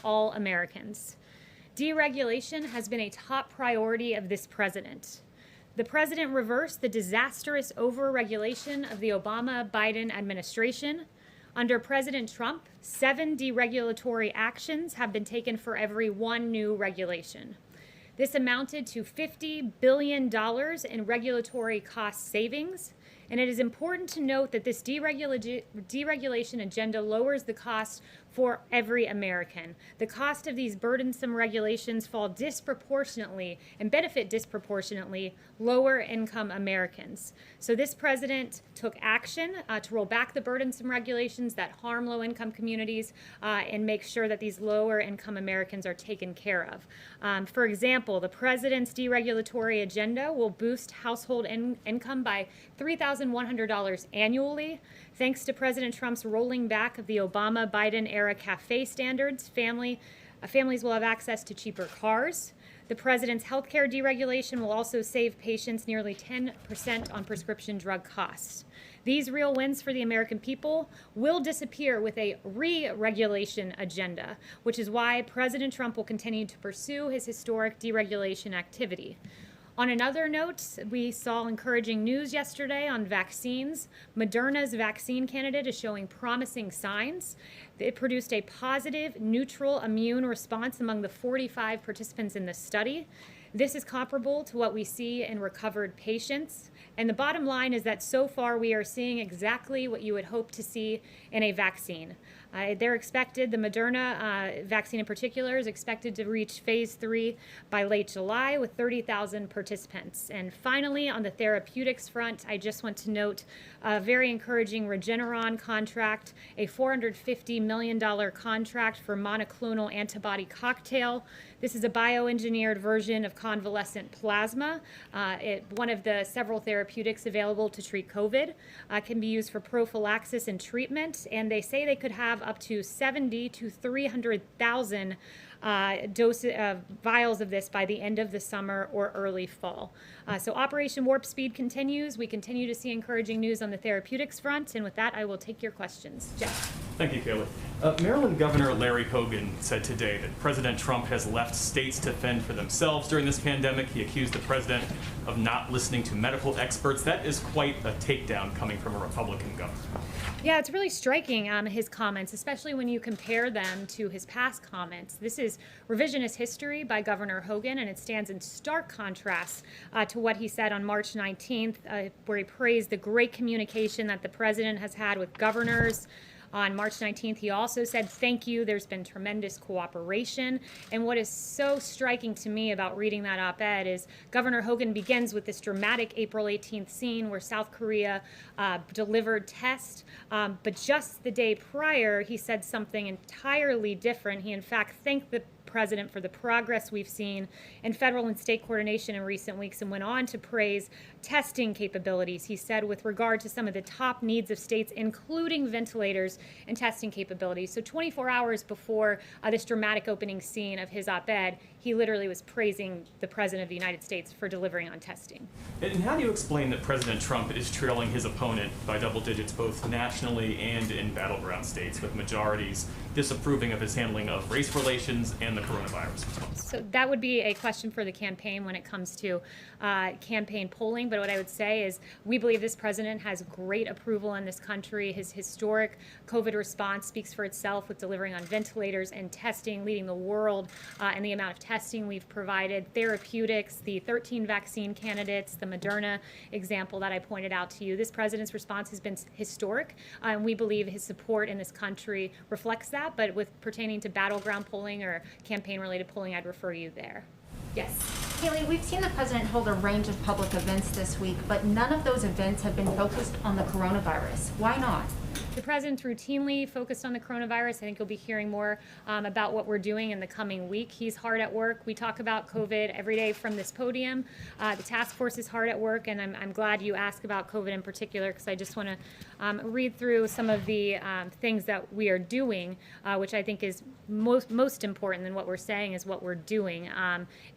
all Americans. Deregulation has been a top priority of this president. The president reversed the disastrous overregulation of the Obama-Biden administration. Under President Trump, 7 deregulatory actions have been taken for every 1 new regulation. This amounted to $50 billion in regulatory cost savings, and it is important to note that this deregulation agenda lowers the cost for every American. The cost of these burdensome regulations fall disproportionately and benefit disproportionately lower income Americans. So this president took action to roll back the burdensome regulations that harm low income communities and make sure that these lower income Americans are taken care of. For example, the president's deregulatory agenda will boost household income by $3,100 annually. Thanks to President Trump's rolling back of the Obama-Biden era CAFE standards, families will have access to cheaper cars. The president's healthcare deregulation will also save patients nearly 10% on prescription drug costs. These real wins for the American people will disappear with a re-regulation agenda, which is why President Trump will continue to pursue his historic deregulation activity. On another note, we saw encouraging news yesterday on vaccines. Moderna's vaccine candidate is showing promising signs. It produced a positive, neutral immune response among the 45 participants in the study. This is comparable to what we see in recovered patients. And the bottom line is that so far we are seeing exactly what you would hope to see in a vaccine. They're expected, the Moderna vaccine in particular, is expected to reach phase 3 by late July with 30,000 participants. And finally, on the therapeutics front, I just want to note a very encouraging Regeneron contract, a $450 million contract for monoclonal antibody cocktail. This is a bioengineered version of convalescent plasma. One of the several therapeutics available to treat COVID, can be used for prophylaxis and treatment, and they say they could have up to 70 to 300,000 vials of this by the end of the summer or early fall. So Operation Warp Speed continues. We continue to see encouraging news on the therapeutics front, and with that, I will take your questions. Jeff. Thank you, Kayleigh. Maryland Governor Larry Hogan said today that President Trump has left states to fend for themselves during this pandemic. He accused the president of not listening to medical experts. That is quite a takedown coming from a Republican governor. Yeah, it's really striking, his comments, especially when you compare them to his past comments. This is revisionist history by Governor Hogan, and it stands in stark contrast to what he said on March 19th, where he praised the great communication that the president has had with governors. On March 19th, he also said, "Thank you, there's been tremendous cooperation." And what is so striking to me about reading that op-ed is Governor Hogan begins with this dramatic April 18th scene where South Korea delivered tests, but just the day prior, he said something entirely different. He, in fact, thanked the president for the progress we've seen in federal and state coordination in recent weeks, and went on to praise testing capabilities. He said with regard to some of the top needs of states, including ventilators and testing capabilities. So 24 hours before this dramatic opening scene of his op-ed, he literally was praising the president of the United States for delivering on testing. And how do you explain that President Trump is trailing his opponent by double digits both nationally and in battleground states, with majorities disapproving of his handling of race relations and the coronavirus response? So that would be a question for the campaign when it comes to campaign polling. But what I would say is we believe this president has great approval in this country. His historic COVID response speaks for itself with delivering on ventilators and testing, leading the world in the amount of testing we've provided, therapeutics, the 13 vaccine candidates, the Moderna example that I pointed out to you. This president's response has been historic, and we believe his support in this country reflects that. But with pertaining to battleground polling or campaign-related polling, I'd refer you there. Yes. Kayleigh, we've seen the president hold a range of public events this week, but none of those events have been focused on the coronavirus. Why not? The president's routinely focused on the coronavirus. I think you'll be hearing more about what we're doing in the coming week. He's hard at work. We talk about COVID every day from this podium. The task force is hard at work, and I'm glad you asked about COVID in particular, because I just want to read through some of the things that we are doing, which I think is most important than what we're saying is what we're doing.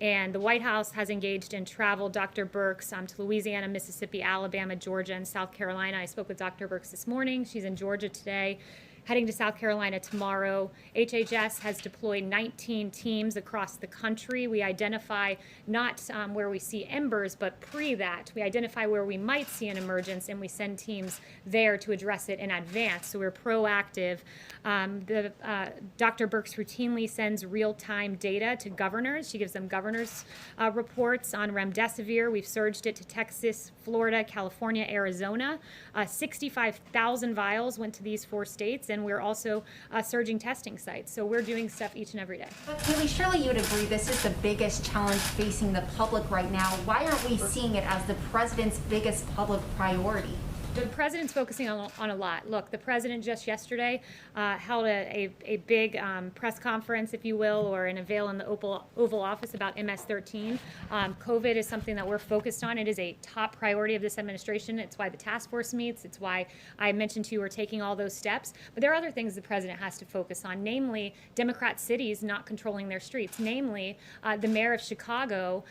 And the White House has engaged in travel, Dr. Birx, to Louisiana, Mississippi, Alabama, Georgia, and South Carolina. I spoke with Dr. Birx this morning. She's in Georgia today. heading to South Carolina tomorrow. HHS has deployed 19 teams across the country. We identify not where we see embers, but pre that. We identify where we might see an emergence, and we send teams there to address it in advance. So we're proactive. Dr. Birx routinely sends real-time data to governors. She gives them governors' reports on remdesivir. We've surged it to Texas, Florida, California, Arizona. 65,000 vials went to these 4 states, and we're also surging testing sites. So we're doing stuff each and every day. But Kayleigh, surely you would agree this is the biggest challenge facing the public right now. Why aren't we seeing it as the president's biggest public priority? The president's focusing on a lot. Look, the president just yesterday held a big press conference, if you will, or an avail in the Oval Office about MS-13. COVID is something that we're focused on. It is a top priority of this administration. It's why the task force meets. It's why I mentioned to you we're taking all those steps. But there are other things the president has to focus on, namely Democrat cities not controlling their streets, namely the mayor of Chicago,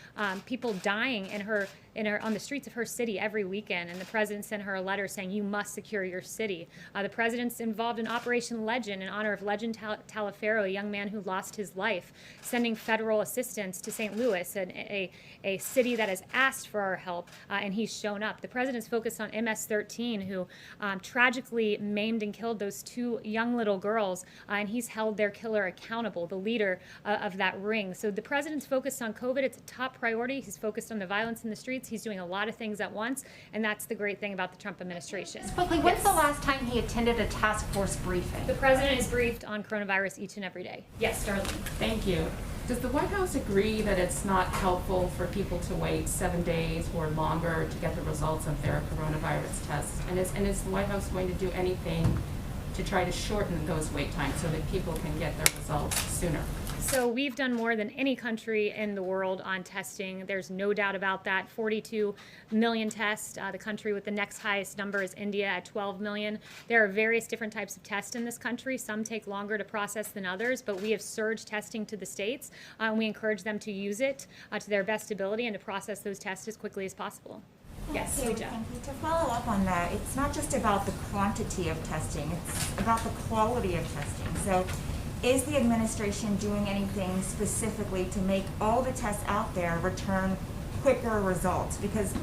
people dying on the streets of her city every weekend, and the president sent her a letter saying you must secure your city. The president's involved in Operation Legend in honor of Legend Taliaferro, a young man who lost his life, sending federal assistance to St. Louis, a city that has asked for our help, and he's shown up. The president's focused on MS-13, who tragically maimed and killed those 2 young little girls, and he's held their killer accountable, the leader of that ring. So the president's focused on COVID. It's a top priority. He's focused on the violence in the streets. He's doing a lot of things at once, and that's the great thing about the Trump administration. Quickly, when's the last time he attended a task force briefing? The president is briefed on coronavirus each and every day. Yes, Darlene. Thank you. Does the White House agree that it's not helpful for people to wait 7 days or longer to get the results of their coronavirus tests? And is the White House going to do anything to try to shorten those wait times so that people can get their results sooner? So we've done more than any country in the world on testing. There's no doubt about that. 42 million tests. The country with the next highest number is India at 12 million. There are various different types of tests in this country. Some take longer to process than others, but we have surged testing to the states. We encourage them to use it to their best ability and to process those tests as quickly as possible. Yes, Okay, Joe. thank you. To follow up on that, it's not just about the quantity of testing, it's about the quality of testing. So is the administration doing anything specifically to make all the tests out there return quicker results? Because,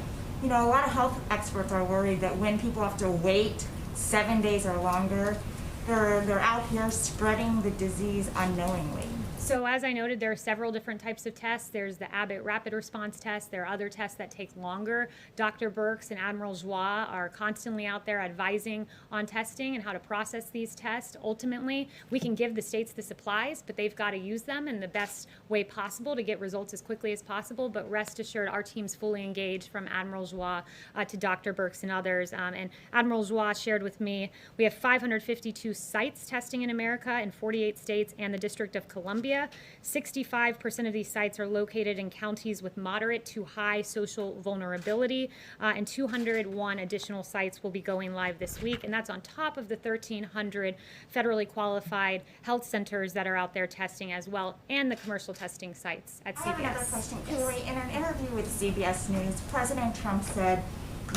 you know, a lot of health experts are worried that when people have to wait 7 days or longer, they're out here spreading the disease unknowingly. So as I noted, there are several different types of tests. There's the Abbott rapid response test. There are other tests that take longer. Dr. Birx and Admiral Joie are constantly out there advising on testing and how to process these tests. Ultimately, we can give the states the supplies, but they've got to use them in the best way possible to get results as quickly as possible. But rest assured, our team's fully engaged, from Admiral Joie to Dr. Birx and others. And Admiral Joie shared with me, we have 552 sites testing in America in 48 states and the District of Columbia. 65% of these sites are located in counties with moderate to high social vulnerability, and 201 additional sites will be going live this week, and that's on top of the 1,300 federally qualified health centers that are out there testing as well, and the commercial testing sites at CBS. I have another question. Kayleigh, in an interview with CBS News, President Trump said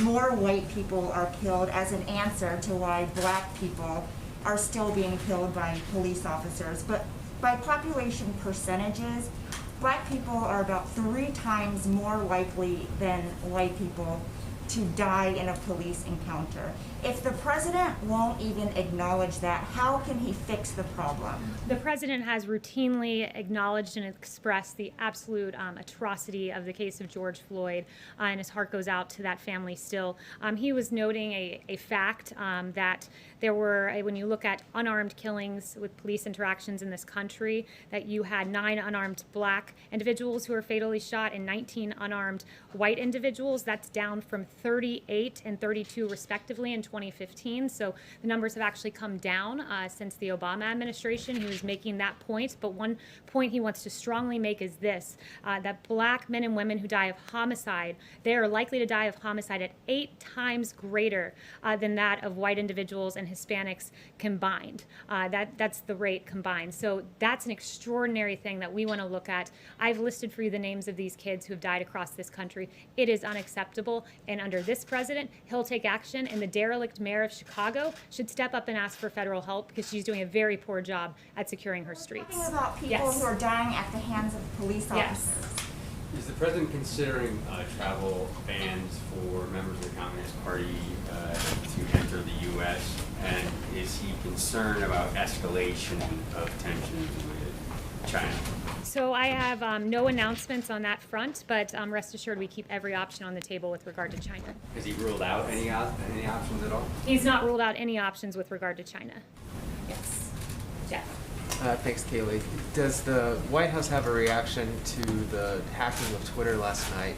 more white people are killed as an answer to why black people are still being killed by police officers. But by population percentages, black people are about 3 times more likely than white people to die in a police encounter. If the president won't even acknowledge that, how can he fix the problem? The president has routinely acknowledged and expressed the absolute atrocity of the case of George Floyd, and his heart goes out to that family still. He was noting a fact that there were, when you look at unarmed killings with police interactions in this country, that you had 9 unarmed black individuals who were fatally shot and 19 unarmed white individuals. That's down from 38 and 32 respectively in 2015. So the numbers have actually come down since the Obama administration. He was making that point, but one point he wants to strongly make is this, that black men and women who die of homicide, they are likely to die of homicide at 8 times greater than that of white individuals and Hispanics combined. That's the rate combined. So that's an extraordinary thing that we want to look at. I've listed for you the names of these kids who have died across this country. It is unacceptable, and under this president, he'll take action, and the derelict derelict mayor of Chicago should step up and ask for federal help because she's doing a very poor job at securing her streets. Talking about people Yes. who are dying at the hands of police Yes. officers. Is the president considering travel bans for members of the Communist Party to enter the U.S.? And is he concerned about escalation of tensions with China? So I have no announcements on that front, but rest assured we keep every option on the table with regard to China. Has he ruled out any options at all? He's not ruled out any options with regard to China. Yes. Jeff. Thanks, Kayleigh. Does the White House have a reaction to the hacking of Twitter last night?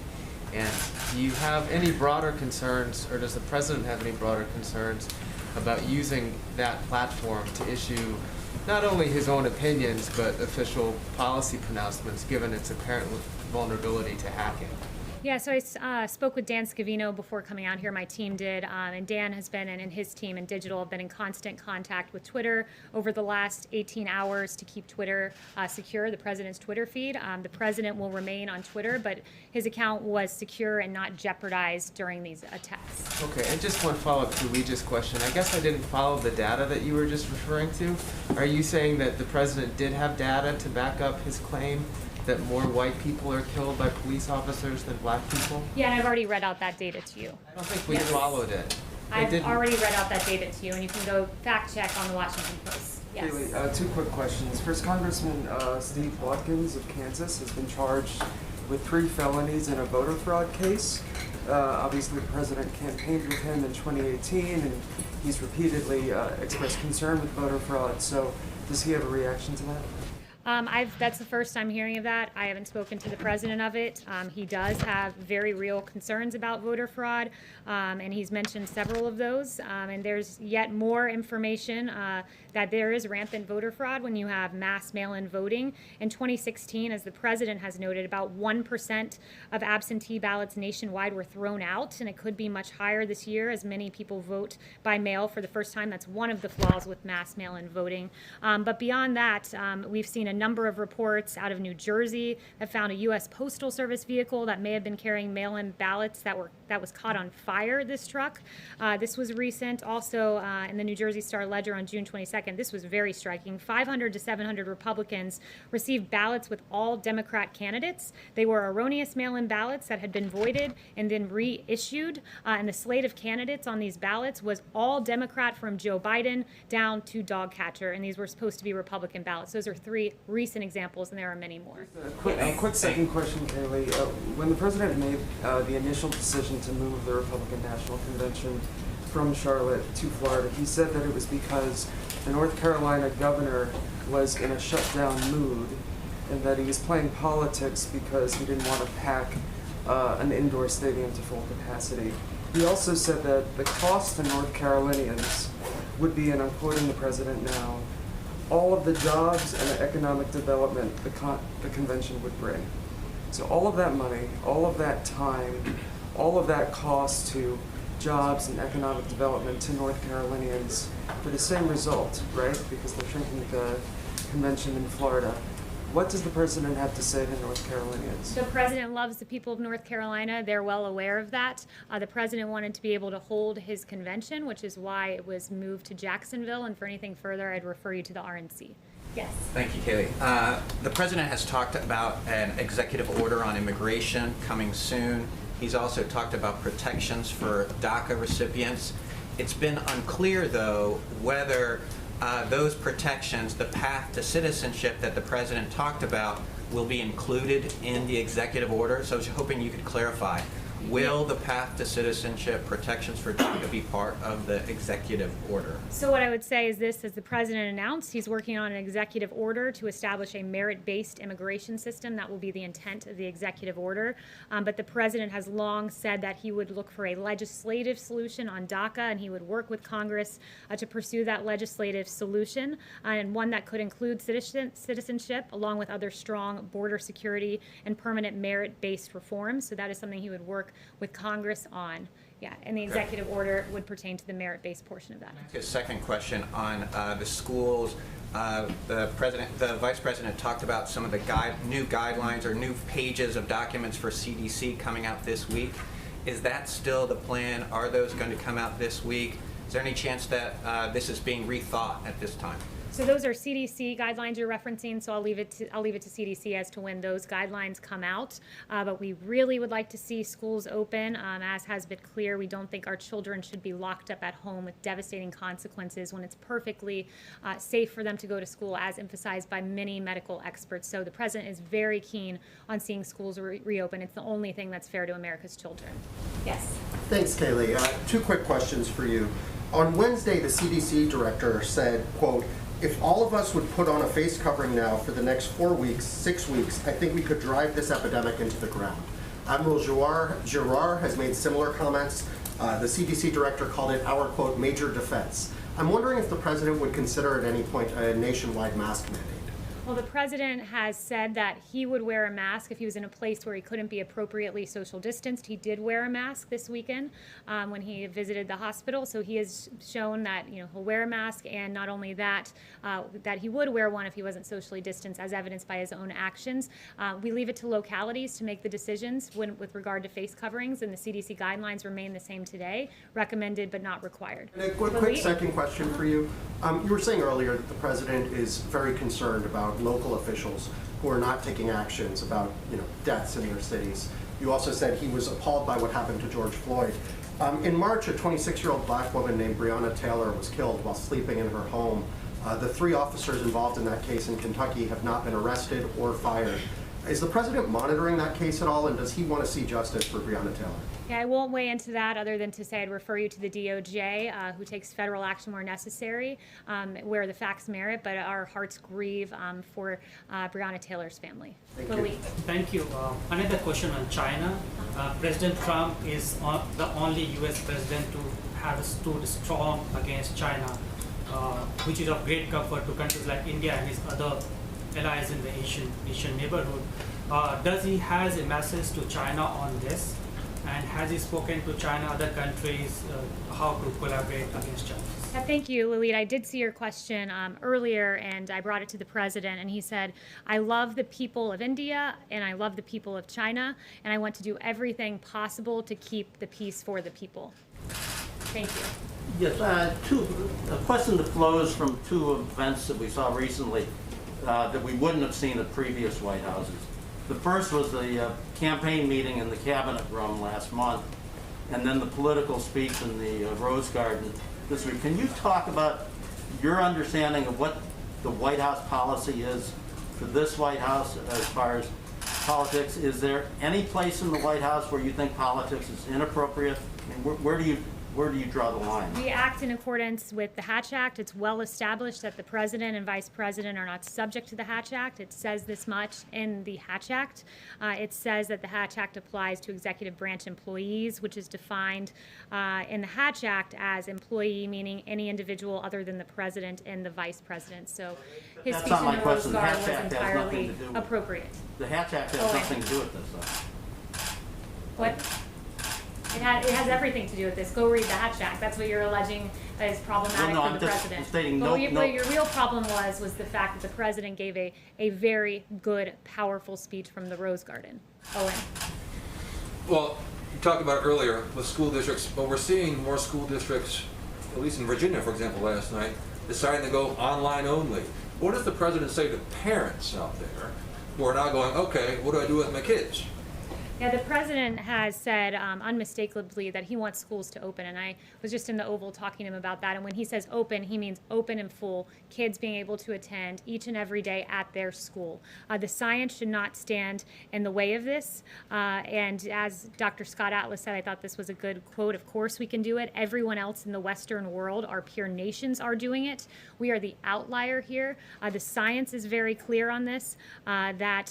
And do you have any broader concerns, or does the president have any broader concerns about using that platform to issue not only his own opinions, but official policy pronouncements, given its apparent vulnerability to hacking? Yeah, so I spoke with Dan Scavino before coming out here. My team did, and Dan has been, and his team in digital have been in constant contact with Twitter over the last 18 hours to keep Twitter secure, the president's Twitter feed. The president will remain on Twitter, but his account was secure and not jeopardized during these attacks. Okay, and just one follow-up to Luigi's question. I guess I didn't follow the data that you were just referring to. Are you saying that the president did have data to back up his claim that more white people are killed by police officers than black people? Yeah, and I've already read out that data to you. I don't think we Yes. followed it. I've already read out that data to you, and you can go fact check on the Washington Post. Yes. Kayleigh, two quick questions. First, Congressman Steve Watkins of Kansas has been charged with 3 felonies in a voter fraud case. Obviously, the president campaigned with him in 2018, and he's repeatedly expressed concern with voter fraud. So, does he have a reaction to that? That's the first I'm hearing of that. I haven't spoken to the president of it. He does have very real concerns about voter fraud, and he's mentioned several of those. And there's yet more information that there is rampant voter fraud when you have mass mail-in voting. In 2016, as the president has noted, about 1% of absentee ballots nationwide were thrown out, and it could be much higher this year as many people vote by mail for the first time. That's one of the flaws with mass mail-in voting. But beyond that, we've seen a number of reports out of New Jersey that found a U.S. Postal Service vehicle that may have been carrying mail-in ballots that was caught on fire, this truck. This was recent. Also, in the New Jersey Star-Ledger on June 22nd, this was very striking. 500 to 700 Republicans received ballots with all Democrat candidates. They were erroneous mail-in ballots that had been voided and then reissued. And the slate of candidates on these ballots was all Democrat from Joe Biden down to dog catcher, and these were supposed to be Republican ballots. Those are 3 recent examples, and there are many more. A quick second question, Kayleigh. When the president made the initial decision to move the Republican National Convention from Charlotte to Florida, he said that it was because the North Carolina governor was in a shutdown mood and that he was playing politics because he didn't want to pack an indoor stadium to full capacity. He also said that the cost to North Carolinians would be, and I'm quoting the president now, all of the jobs and the economic development the convention would bring. So all of that money, all of that time, all of that cost to jobs and economic development to North Carolinians for the same result, right? Because they're shrinking the convention in Florida. What does the president have to say to North Carolinians? The president loves the people of North Carolina. They're well aware of that. The president wanted to be able to hold his convention, which is why it was moved to Jacksonville. And for anything further, I'd refer you to the RNC. Yes. Thank you, Kayleigh. The president has talked about an executive order on immigration coming soon. He's also talked about protections for DACA recipients. It's been unclear, though, whether those protections, the path to citizenship that the president talked about, will be included in the executive order. So I was hoping you could clarify. Will the path to citizenship protections for DACA be part of the executive order? So what I would say is this, as the president announced, he's working on an executive order to establish a merit-based immigration system. That will be the intent of the executive order. But the president has long said that he would look for a legislative solution on DACA, and he would work with Congress to pursue that legislative solution, and one that could include citizenship, along with other strong border security and permanent merit-based reforms. So that is something he would work with Congress on. Yeah, and the executive order would pertain to the merit-based portion of that. A second question on the schools. The vice president talked about some of the new guidelines or new pages of documents for CDC coming out this week. Is that still the plan? Are those going to come out this week? Is there any chance that this is being rethought at this time? So those are CDC guidelines you're referencing, so I'll leave it to CDC as to when those guidelines come out. But we really would like to see schools open. As has been clear, we don't think our children should be locked up at home with devastating consequences when it's perfectly safe for them to go to school, as emphasized by many medical experts. So the president is very keen on seeing schools reopen. It's the only thing that's fair to America's children. Yes. Thanks, Kayleigh. Two quick questions for you. On Wednesday, the CDC director said, quote, "If all of us would put on a face covering now for the next 4 weeks, 6 weeks, I think we could drive this epidemic into the ground." Admiral Giroir has made similar comments. The CDC director called it our, quote, "major defense." I'm wondering if the president would consider at any point a nationwide mask mandate. Well, the president has said that he would wear a mask if he was in a place where he couldn't be appropriately social distanced. He did wear a mask this weekend when he visited the hospital. So he has shown that he'll wear a mask, and not only that, that he would wear one if he wasn't socially distanced, as evidenced by his own actions. We leave it to localities to make the decisions with regard to face coverings, and the CDC guidelines remain the same today, recommended but not required. And a quick second question for you. You were saying earlier that the president is very concerned about local officials who are not taking actions about deaths in their cities. You also said he was appalled by what happened to George Floyd. In March, a 26-year-old black woman named Breonna Taylor was killed while sleeping in her home. The 3 officers involved in that case in Kentucky have not been arrested or fired. Is the president monitoring that case at all, and does he want to see justice for Breonna Taylor? Yeah, I won't weigh into that other than to say I'd refer you to the DOJ, who takes federal action where necessary, where the facts merit, but our hearts grieve for Breonna Taylor's family. Thank you. Thank you. Another question on China. President Trump is the only U.S. president to have stood strong against China, which is of great comfort to countries like India and his other allies in the Asian neighborhood. Does he has a message to China on this? And has he spoken to China, other countries, how to collaborate against China? Thank you, Lalit. I did see your question earlier, and I brought it to the president, and he said, "I love the people of India, and I love the people of China, and I want to do everything possible to keep the peace for the people." Thank you. Yes, a question that flows from 2 events that we saw recently that we wouldn't have seen at previous White Houses. The first was the campaign meeting in the cabinet room last month, and then the political speech in the Rose Garden this week. Can you talk about your understanding of what the White House policy is for this White House as far as politics? Is there any place in the White House where you think politics is inappropriate? I mean, where do you draw the line? We act in accordance with the Hatch Act. It's well established that the president and vice president are not subject to the Hatch Act. It says this much in the Hatch Act. It says that the Hatch Act applies to executive branch employees, which is defined in the Hatch Act as employee, meaning any individual other than the president and the vice president. So his That's speech not in my the Rose question. The Garden Hatch was Act has entirely nothing to do with- appropriate. The Hatch Act has nothing to do with this, though. What? It has everything to do with this. Go read the Hatch Act. That's what you're alleging is problematic Well, no, for I'm the just president. stating But no- what your real problem was the fact that the president gave a very good, powerful speech from the Rose Garden. Owen. Well, you talked about it earlier with school districts, but we're seeing more school districts, at least in Virginia, for example, last night, deciding to go online only. What does the president say to parents out there who are now going, okay, what do I do with my kids? Yeah, the president has said unmistakably that he wants schools to open, and I was just in the Oval talking to him about that. And when he says open, he means open and full, kids being able to attend each and every day at their school. The science should not stand in the way of this. And as Dr. Scott Atlas said, I thought this was a good quote. Of course we can do it. Everyone else in the Western world, our peer nations, are doing it. We are the outlier here. The science is very clear on this. That,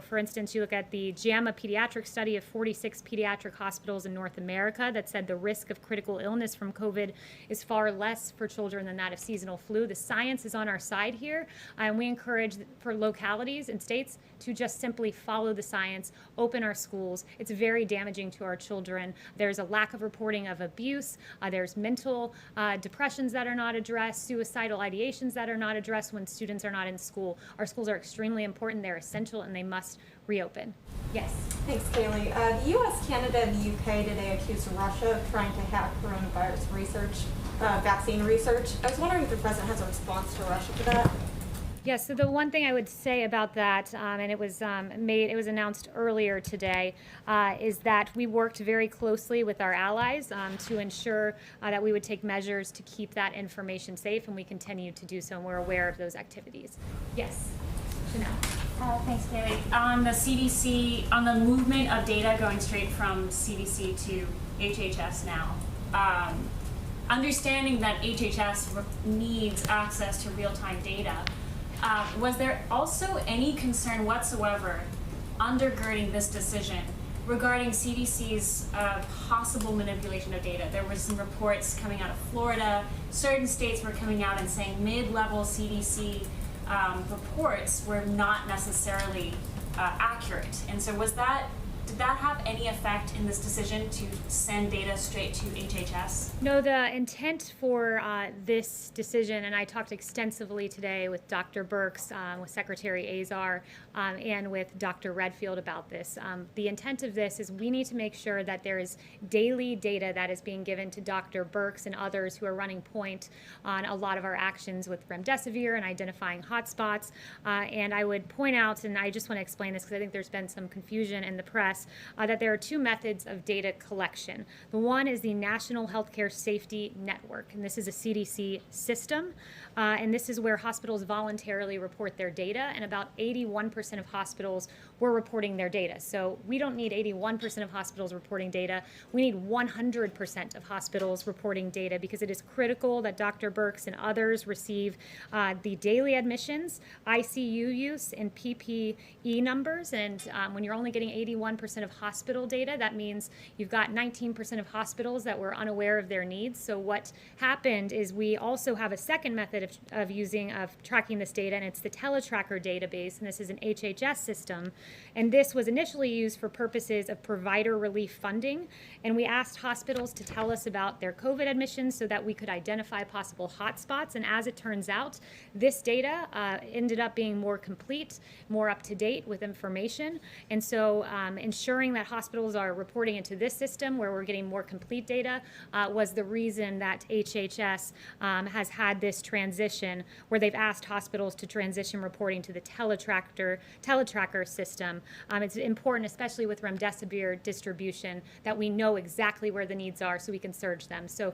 for instance, you look at the JAMA pediatric study of 46 pediatric hospitals in North America that said the risk of critical illness from COVID is far less for children than that of seasonal flu. The science is on our side here, and we encourage for localities and states to just simply follow the science, open our schools. It's very damaging to our children. There's a lack of reporting of abuse. There's mental depressions that are not addressed, suicidal ideations that are not addressed when students are not in school. Our schools are extremely important. They're essential, and they must reopen. Yes. Thanks, Kayleigh. The U.S., Canada, and the U.K. today accused Russia of trying to hack coronavirus research. vaccine research. I was wondering if the president has a response to Russia to that. Yes, so the one thing I would say about that, and it was announced earlier today, is that we worked very closely with our allies to ensure that we would take measures to keep that information safe, and we continue to do so, and we're aware of those activities. Yes, Chanel. Thanks, Kayleigh. On the CDC, on the movement of data going straight from CDC to HHS now, understanding that HHS needs access to real-time data, was there also any concern whatsoever undergirding this decision regarding CDC's possible manipulation of data? There were some reports coming out of Florida. Certain states were coming out and saying mid-level CDC reports were not necessarily accurate. And so did that have any effect in this decision to send data straight to HHS? No, the intent for this decision, and I talked extensively today with Dr. Birx, with Secretary Azar, and with Dr. Redfield about this. The intent of this is we need to make sure that there is daily data that is being given to Dr. Birx and others who are running point on a lot of our actions with remdesivir and identifying hotspots. And I would point out, and I just want to explain this because I think there's been some confusion in the press, that there are two methods of data collection. The one is the National Healthcare Safety Network, and this is a CDC system, and this is where hospitals voluntarily report their data, and about 81% of hospitals were reporting their data. So we don't need 81% of hospitals reporting data. We need 100% of hospitals reporting data because it is critical that Dr. Birx and others receive the daily admissions, ICU use, and PPE numbers. And when you're only getting 81% of hospital data, that means you've got 19% of hospitals that were unaware of their needs. So what happened is we also have a second method of tracking this data, and it's the Teletrac Er Database, and this is an HHS system. And this was initially used for purposes of provider relief funding, and we asked hospitals to tell us about their COVID admissions so that we could identify possible hotspots. And as it turns out, this data ended up being more complete, more up to date with information. And so ensuring that hospitals are reporting into this system where we're getting more complete data was the reason that HHS has had this transition where they've asked hospitals to transition reporting to the Teletracker system. It's important, especially with remdesivir distribution, that we know exactly where the needs are so we can surge them. So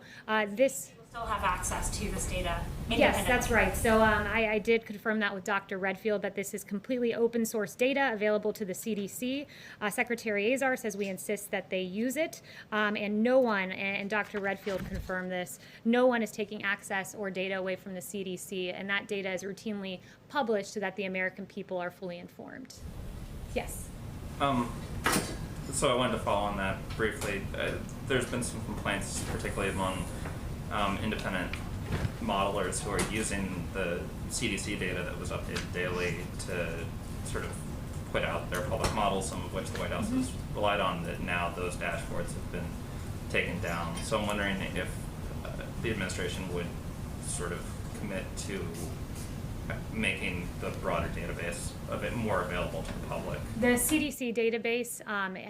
this Still have access to this data. Yes, that's right. So I did confirm that with Dr. Redfield, that this is completely open source data available to the CDC. Secretary Azar says we insist that they use it, and no one, and Dr. Redfield confirmed this, no one is taking access or data away from the CDC, and that data is routinely published so that the American people are fully informed. Yes? So I wanted to follow on that briefly. There's been some complaints, particularly among independent modelers who are using the CDC data that was updated daily to sort of put out their public models, some of which the White House has relied on, that now those dashboards have been taken down. So I'm wondering if the administration would sort of commit to making the broader database a bit more available to the public. The CDC database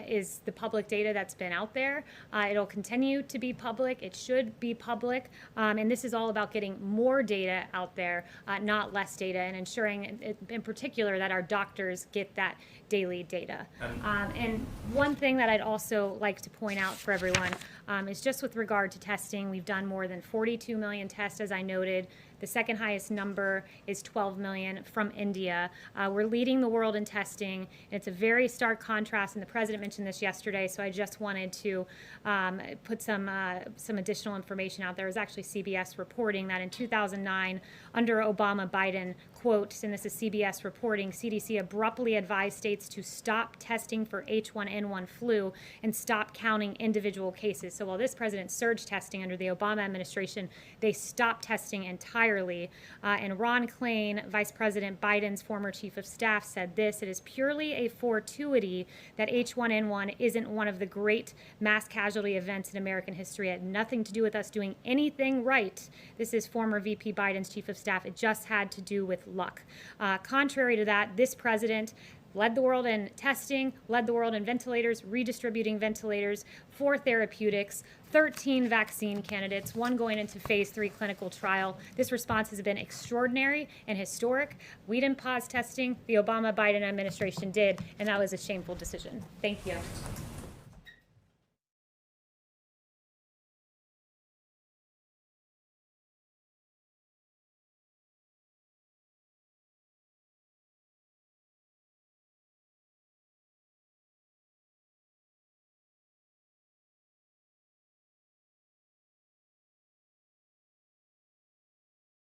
is the public data that's been out there. It'll continue to be public. It should be public. And this is all about getting more data out there, not less data, and ensuring in particular that our doctors get that daily data. And one thing that I'd also like to point out for everyone is just with regard to testing, we've done more than 42 million tests, as I noted. The second highest number is 12 million from India. We're leading the world in testing. It's a very stark contrast, and the president mentioned this yesterday, so I just wanted to put some additional information out there. It was actually CBS reporting that in 2009, under Obama-Biden, quote, and this is CBS reporting, CDC abruptly advised states to stop testing for H1N1 flu and stop counting individual cases. So while this president surged testing under the Obama administration, they stopped testing entirely. And Ron Klain, Vice President Biden's former chief of staff, said this: "It is purely a fortuity that H1N1 isn't one of the great mass casualty events in American history. It had nothing to do with us doing anything right." This is former VP Biden's chief of staff. It just had to do with luck. Contrary to that, this president led the world in testing, led the world in ventilators, redistributing ventilators, 4 therapeutics, 13 vaccine candidates, 1 going into phase 3 clinical trial. This response has been extraordinary and historic. We didn't pause testing, the Obama-Biden administration did, and that was a shameful decision. Thank you.